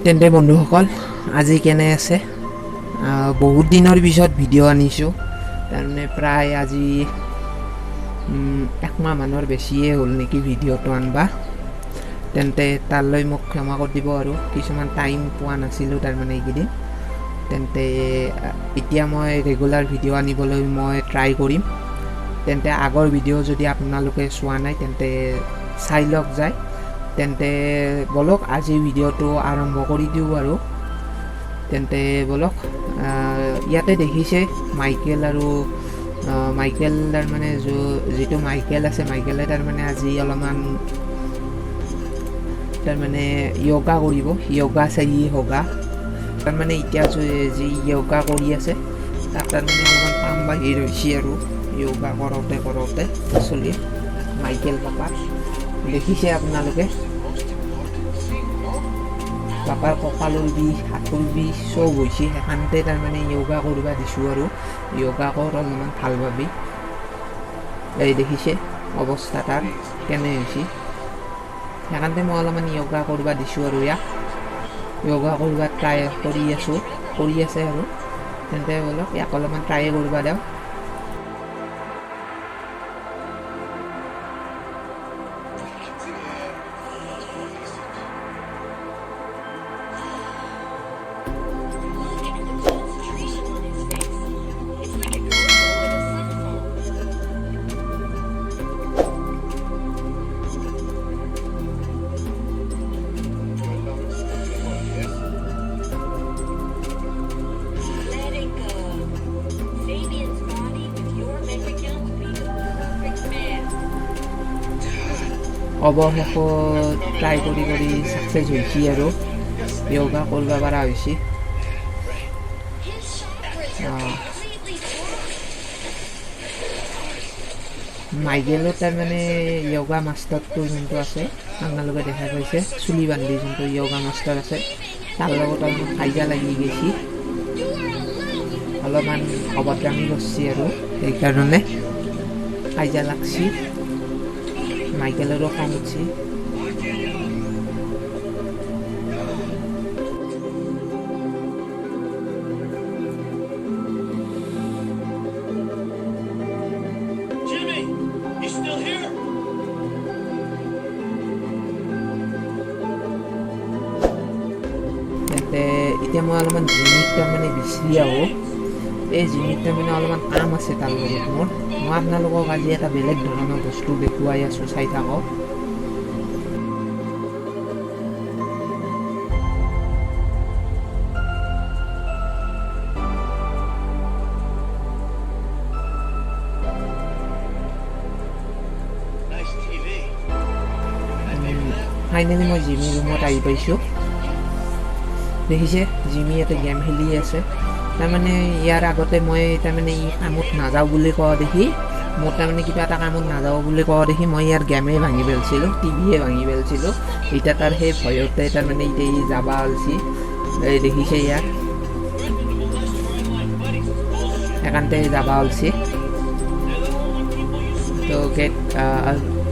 তেন্তে বন্ধুসকল আজি কেনে আছে বহুত দিনৰ পিছত ভিডিঅ' আনিছোঁ তাৰমানে প্ৰায় আজি একমাহ মানৰ বেছিয়ে হ'ল নেকি ভিডিঅ'টো আনবা তেন্তে তালৈ মোক ক্ষমা কৰি দিব আৰু কিছুমান টাইম পোৱা নাছিলোঁ তাৰমানে এইকেইদিন তেন্তে এতিয়া মই ৰেগুলাৰ ভিডিঅ' আনিবলৈ মই ট্ৰাই কৰিম তেন্তে আগৰ ভিডিঅ' যদি আপোনালোকে চোৱা নাই তেন্তে চাই লওক যায় তেন্তে বলক আজি ভিডিঅ'টো আৰম্ভ কৰি দিওঁ আৰু তেন্তে বলক ইয়াতে দেখিছে মাইকেল আৰু মাইকেল তাৰমানে যিটো মাইকেল আছে মাইকেলে তাৰমানে আজি অলপমান তাৰমানে য়োগা কৰিব য়োগা চাই হোগা তাৰমানে এতিয়া যি য়োগা কৰি আছে তাত তাৰমানে অলপমান পাম বাঢ়ি ৰৈছে আৰু য়োগা কৰোঁতে চলি মাইকেল পাপাৰ দেখিছে আপোনালোকে পাপাৰ কঁকালৰ বিষ হাতৰ বিষ চব হৈছে সেইখানতে তাৰমানে য়োগা কৰিব দিছোঁ আৰু য়োগা কৰ অলপমান ভাল ভাবি এই দেখিছে অৱস্থা তাৰ কেনে হৈছে সেইখানতে মই অলপমান য়োগা কৰিব দিছোঁ আৰু ইয়াক য়োগা কৰিব ট্ৰাই কৰি আছে আৰু তেন্তে বলক ইয়াক অলপমান ট্ৰাই কৰিব দিয়ক অৱশেষত ট্ৰাই কৰি ছাকচেছ হৈছে আৰু য়োগা কৰিব পৰা হৈছে মাইকেলৰ তাৰমানে য়োগা মাষ্টাৰটো যোনটো আছে আপোনালোকে দেখা পাইছে চুলি বান্ধি যোনটো য়োগা মাষ্টাৰ আছে তাৰ লগত অলপমান কাজিয়া লাগি গৈছে অলপমান অভদ্ৰামি কৰিছে আৰু সেইকাৰণে কাজিয়া লাগছি মাইকেলৰো খং উঠছে এতিয়া মই অলপমান জিমিক তাৰমানে বিচাৰি আহোঁ এই জিমিক তাৰমানে অলপমান কাম আছে তাৰ লগত মই আপোনালোকক আজি এটা বেলেগ ধৰণৰ বস্তু দেখুৱাই আছোঁ চাই থাকক ফাইনেলি মই জিমি ৰুমত আহি পাইছোঁ দেখিছে জিমি ইয়াতে গেম খেলি আছে তাৰমানে ইয়াৰ আগতে মই তাৰমানে ই কামত নাযাওঁ বুলি কোৱা দেখি মোৰ তাৰমানে কিবা এটা কামত নাযাওঁ বুলি কোৱা দেখি মই ইয়াৰ গেমেই ভাঙি পেলাইছিলোঁ টিভিয়ে ভাঙি পেলাইছিলোঁ এতিয়া তাৰ সেই ভয়তে তাৰমানে এতিয়া ই যাব ওলছি এই দেখিছে ইয়াৰ সেইকাৰণতে যাব ওলছি তো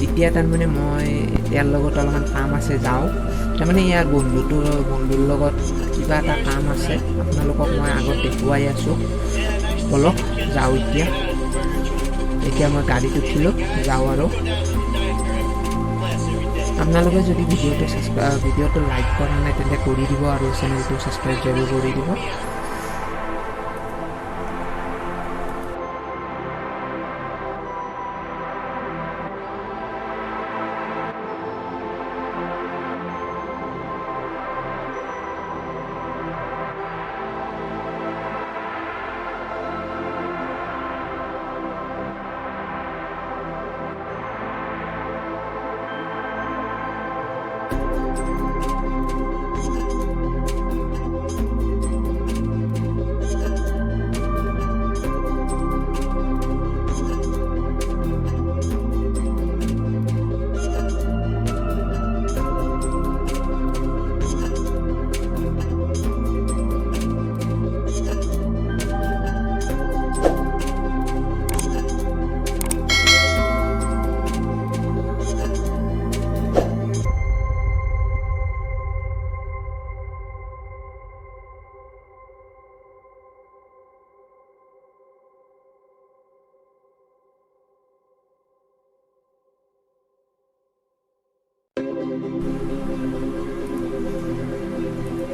এতিয়া তাৰমানে মই ইয়াৰ লগত অলপমান কাম আছে যাওঁ তাৰমানে ইয়াৰ বন্ধুৰ লগত কিবা এটা কাম আছে আপোনালোকক মই আগত দেখুৱাই আছোঁ বলক যাওঁ এতিয়া মই গাড়ীত উঠিলোঁ যাওঁ আৰু আপোনালোকে যদি ভিডিঅ'টো লাইক কৰা নাই তেন্তে কৰি দিব আৰু চেনেলটো ছাবস্ক্ৰাইব জৰুৰ কৰি দিব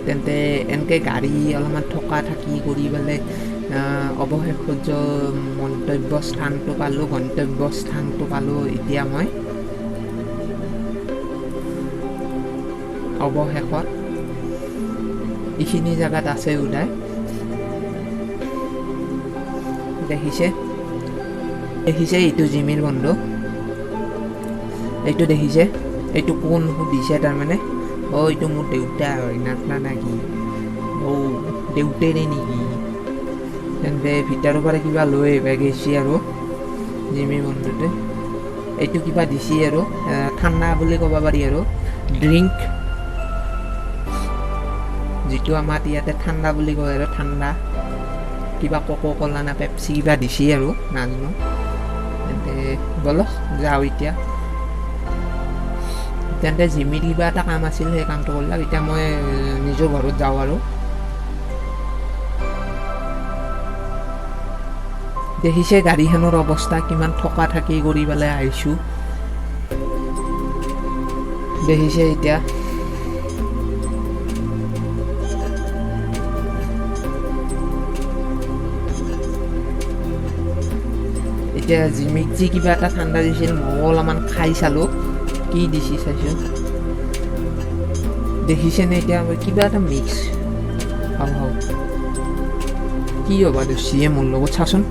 তেন্তে এনেকৈ গাড়ী অলপমান থকা থাকি কৰি পেলাই অৱশেষত গন্তব্যস্থানটো পালোঁ। এতিয়া মই অৱশেষত এইখিনি জেগাত আছে উদয় দেখিছে এইটো জিমিৰ বন্ধু, এইটো দেখিছে, এইটো কোন সুধিছে তাৰমানে, এইটো মোৰ দেউতা হয় নাজানা নেকি, দেউতাৰে নেকি, তেন্তে ভিতৰৰ পৰা কিবা লৈ আহিব গৈছে আৰু জিমি বন্ধুতে, এইটো কিবা দিছে আৰু ঠাণ্ডা বুলি ক'ব পাৰি আৰু ড্ৰিংক, যিটো আমাৰ ইয়াতে ঠাণ্ডা বুলি কয় আৰু ঠাণ্ডা কিবা কোকো-কোলা না পেপচি কিবা দিছে আৰু নাজানো। তেন্তে বলক যাওঁ এতিয়া। তেন্তে জিমিৰ কিবা এটা কাম আছিল, সেই কামটো কৰিলাক। এতিয়া মই নিজৰ ঘৰত যাওঁ আৰু দেখিছে গাড়ীখনৰ অৱস্থা কিমান থকা থাকি কৰি পেলাই আহিছোঁ, দেখিছে এতিয়া জিমিক যি কিবা এটা ঠাণ্ডা দিছিল, মই অলপমান খাই চালোঁ কি দিছি চাইছোঁ, দেখিছেনে এতিয়া কিবা এটা মিক্স কি হ'বা দিছে মোৰ লগত চাচোন,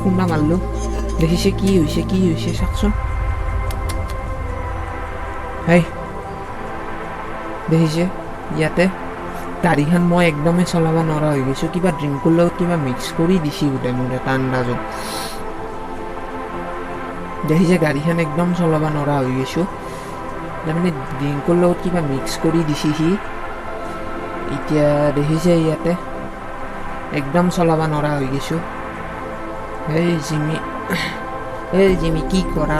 খুন্দা মাৰিলোঁ, দেখিছে কি হৈছে চাওকচোন, দেখিছে ইয়াতে গাড়ীখন মই একদমেই চলাব নোৱাৰা হৈ গৈছোঁ, কিবা ড্ৰিংকৰ লগত কিবা মিক্স কৰি দিছি গোটেই মোৰ এটা আন্দাজত, দেখিছে গাড়ীখন একদম চলাব নোৱাৰা হৈ গৈছোঁ, তাৰমানে ড্ৰিংকৰ লগত কিবা মিক্স কৰি দিছি সি, এতিয়া দেখিছে ইয়াতে একদম চলাব নোৱাৰা হৈ গৈছোঁ। জিমি কি কৰা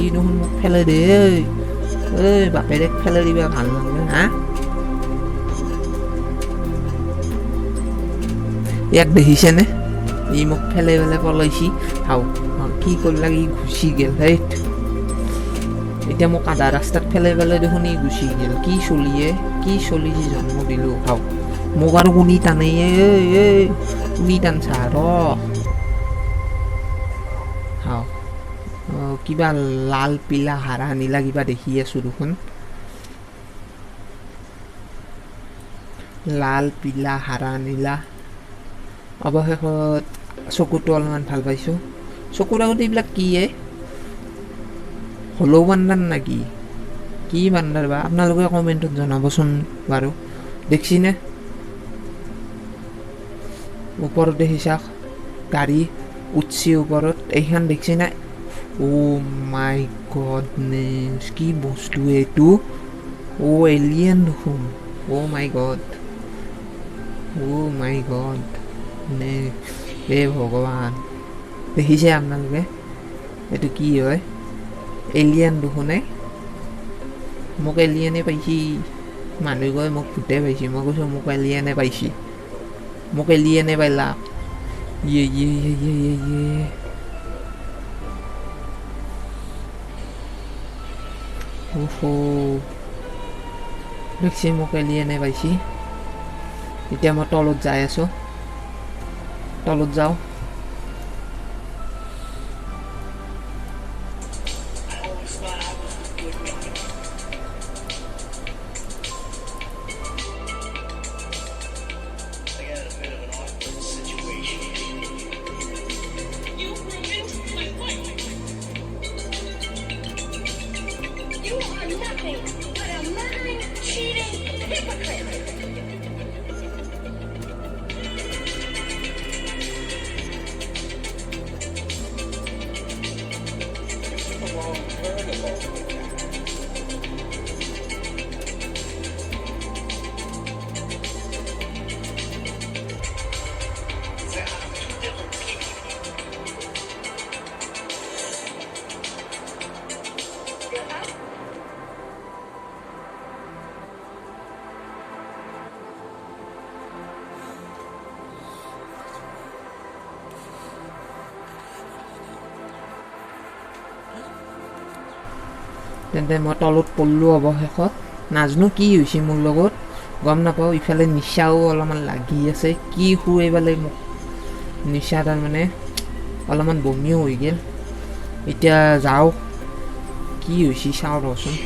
ই দেখোন মোক ফেলে দে, বাপেৰেক ফেলে দিবা ভাল নালাগে হা, ইয়াক দেখিছেনে ই মোক ফেলে পলাইছি, কি কৰিলাক ই গুচি গেল, এতিয়া মোক আধা ৰাস্তাত ফেলে দেখোন ই গুচি গেল, কি চলি জন্ম দিলোঁ, মোক আৰু কোনি টানে, কোনি টানছা কিবা লাল পিলা হাৰা নীলা কিবা দেখি আছোঁ দেখোন, লাল পিলা হাৰা নীলা, অৱশেষত চকুটো অলপমান ভাল পাইছোঁ। চকুৰ আগতে এইবিলাক কি হলৌ বান্দাৰ নেকি, কি বান্দাৰ বা, আপোনালোকে কমেণ্টত জনাবচোন বাৰু, দেখিছেনে ওপৰত দেখিছা গাড়ী উঠছি ওপৰত, এইখন দেখিছেনে, মাই গডনেছ কি বস্তু এইটো, এলিয়েন দেখোন, মাই গড নে ভগৱান, দেখিছে আপোনালোকে এইটো কি হয়, এলিয়েন দেখোনে, মোক এলিয়েনে পাইছি, মানুহে কয় মোক ভূতে পাইছি, মই কৈছোঁ মোক এলিয়েনে পাইছি, মোক এলিয়েনে পাইলা, দেখছি মোক এলিয়েনে পাইছি। এতিয়া মই তলত যাই আছোঁ, তলত যাওঁ, তেন্তে মই তলত পল্লো অৱশেষত নাজানো কি হৈছে মোৰ লগত গম নাপাওঁ ইফালে নিচাও অলপমান লাগি আছে কি শুই পালে মোক নিচা তাৰমানে অলপমান বমিও হৈ গ'ল এতিয়া যাওঁ কি হৈছে চাওঁ ৰচোন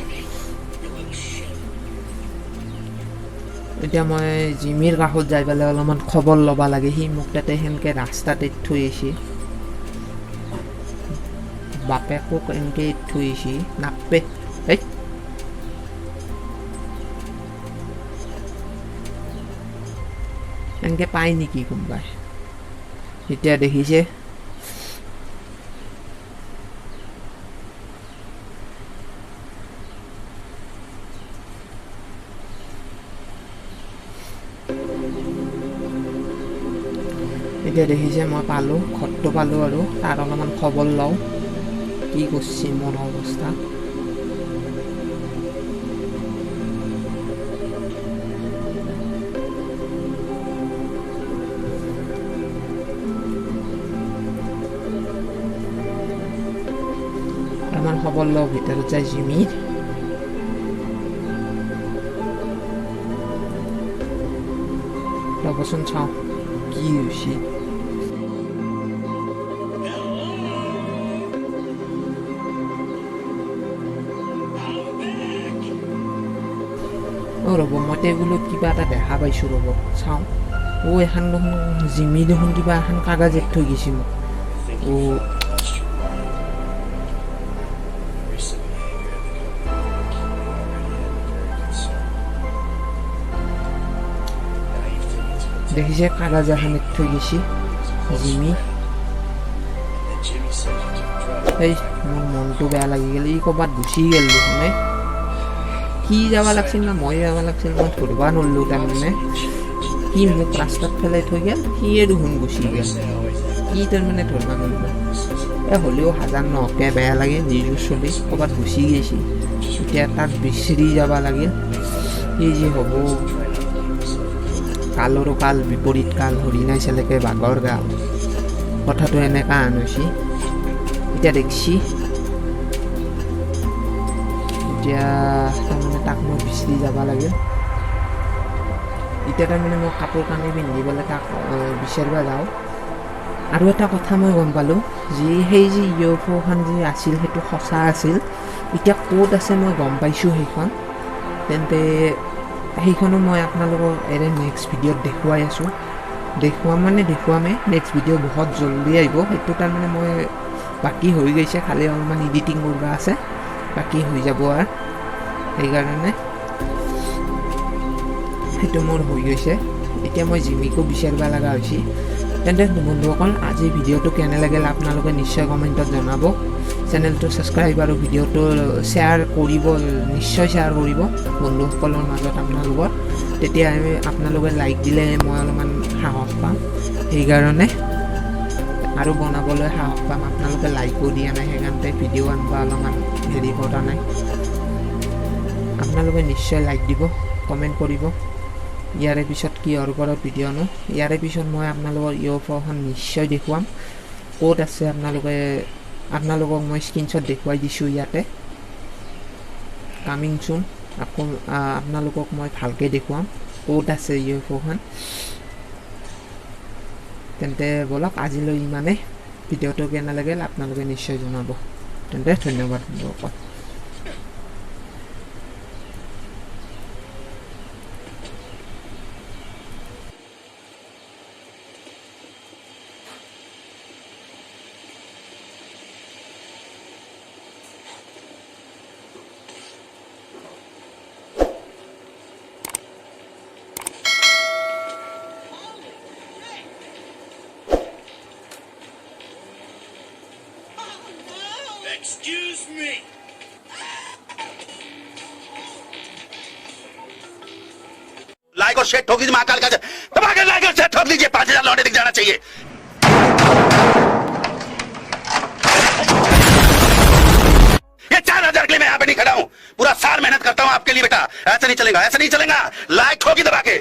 এতিয়া মই জিমিৰ কাষত যাই পেলাই অলপমান খবৰ ল'ব লাগে সি মোক তাতে সেনেকৈ ৰাস্তাতে থৈ আহিছে বাপেকক এনেকৈ থৈ আহিছে নাপে এই এনেকৈ পায় নেকি কোনোবাই এতিয়া দেখিছে এতিয়া দেখিছে মই পালোঁ ঘৰটো পালোঁ আৰু তাৰ অলপমান খবৰ লওঁ কি কৰিছে মোৰ অৱস্থা অলপমান খবৰ লওঁ ভিতৰত যায় জিমিৰ ৰ'বচোন চাওঁ কি হৈছে ৰ'ব মই টেবুলত কিবা এটা দেখা পাইছোঁ ৰ'ব চাওঁ এখন দেখোন জিমি দেখোন কিবা এখন কাগজত থৈ গৈছে মোক দেখিছে কাগজ এখনত থৈ গৈছে জিমি এই মোৰ মনটো বেয়া লাগি গ'ল ই ক'ৰবাত গুচি গ'ল দেখোন সি যাব লাগিছিল না মই যাব লাগিছিল মই ধৰিব নোৱাৰিলোঁ তাৰমানে সি মোক ৰাস্তাত পেলাই থৈ গ'ল সিয়ে দেখোন গুচি গ'ল সি তাৰমানে ধৰিব নোৱাৰিলোঁ হ'লেও হাজাৰ নহকে বেয়া লাগে যিযোৰ চলি ক'ৰবাত গুচি গৈছে এতিয়া তাক বিচাৰি যাব লাগিল সি যি হ'ব কালৰো কাল বিপৰীত কাল হৰিণাই চেলেকে বাঘৰ গাল কথাটো এনেকুৱা আন হৈছে এতিয়া দেখছি এতিয়া তাৰমানে তাক মই বিচাৰি যাব লাগিল এতিয়া তাৰমানে মই কাপোৰ কানি পিন্ধি পেলাই তাক বিচাৰিব যাওঁ আৰু এটা কথা মই গম পালোঁ সেই যি ইউএফঅ'খন যি আছিল সেইটো সঁচা আছিল এতিয়া ক'ত আছে মই গম পাইছোঁ সেইখন তেন্তে সেইখনো মই আপোনালোকক নেক্সট ভিডিঅ'ত দেখুৱাই আছোঁ দেখুৱামেই নেক্সট ভিডিঅ' বহুত জল্দি আহিব সেইটো তাৰমানে মই বাকী হৈ গৈছে খালি অলপমান এডিটিং কৰিব আছে বাকী হৈ যাব আৰু সেইকাৰণে সেইটো মোৰ হৈ গৈছে এতিয়া মই জিমিকো বিচাৰিব লগা হৈছে তেন্তে বন্ধুসকল আজি ভিডিঅ'টো কেনে লাগিল আপোনালোকে নিশ্চয় কমেণ্টত জনাব চেনেলটো ছাবস্ক্ৰাইব আৰু ভিডিঅ'টো শ্বেয়াৰ কৰিব নিশ্চয় শ্বেয়াৰ কৰিব বন্ধুসকলৰ মাজত আপোনালোকৰ তেতিয়া আপোনালোকে লাইক দিলে মই অলপমান সাহস পাম সেইকাৰণে আৰু বনাবলৈ সাহস পাম আপোনালোকে লাইকো দিয়া নাই সেইকাৰণে ভিডিঅ' আনিব অলপমান হেৰি কৰা নাই আপোনালোকে নিশ্চয় লাইক দিব কমেণ্ট কৰিব ইয়াৰে পিছত কিহৰ ওপৰত ভিডিঅ' আনো ইয়াৰে পিছত মই আপোনালোকৰ ইউএফঅ'খন নিশ্চয় দেখুৱাম ক'ত আছে আপোনালোকক মই স্ক্ৰীনশ্বট দেখুৱাই দিছোঁ ইয়াতে কামিং চুন আকৌ আপোনালোকক মই ভালকৈ দেখুৱাম ক'ত আছে ইউএফঅ'খন তেন্তে বলক আজিলৈ ইমানেই ভিডিঅ'টো কেনে লাগিল আপোনালোকে নিশ্চয় জনাব তেন্তে ধন্যবাদ বন্ধুসকল Excuse me. लाइक और शेयर ठोक दीजिए महाकाल का दबा के लाइक और शेयर ठोक दीजिए 5000 लौटे दिख जाना चाहिए ये 4000 के लिए मैं यहाँ पे नहीं खड़ा हूँ पूरा साल मेहनत करता हूँ आपके लिए बेटा ऐसा नहीं चलेगा लाइक ठोकी दबा के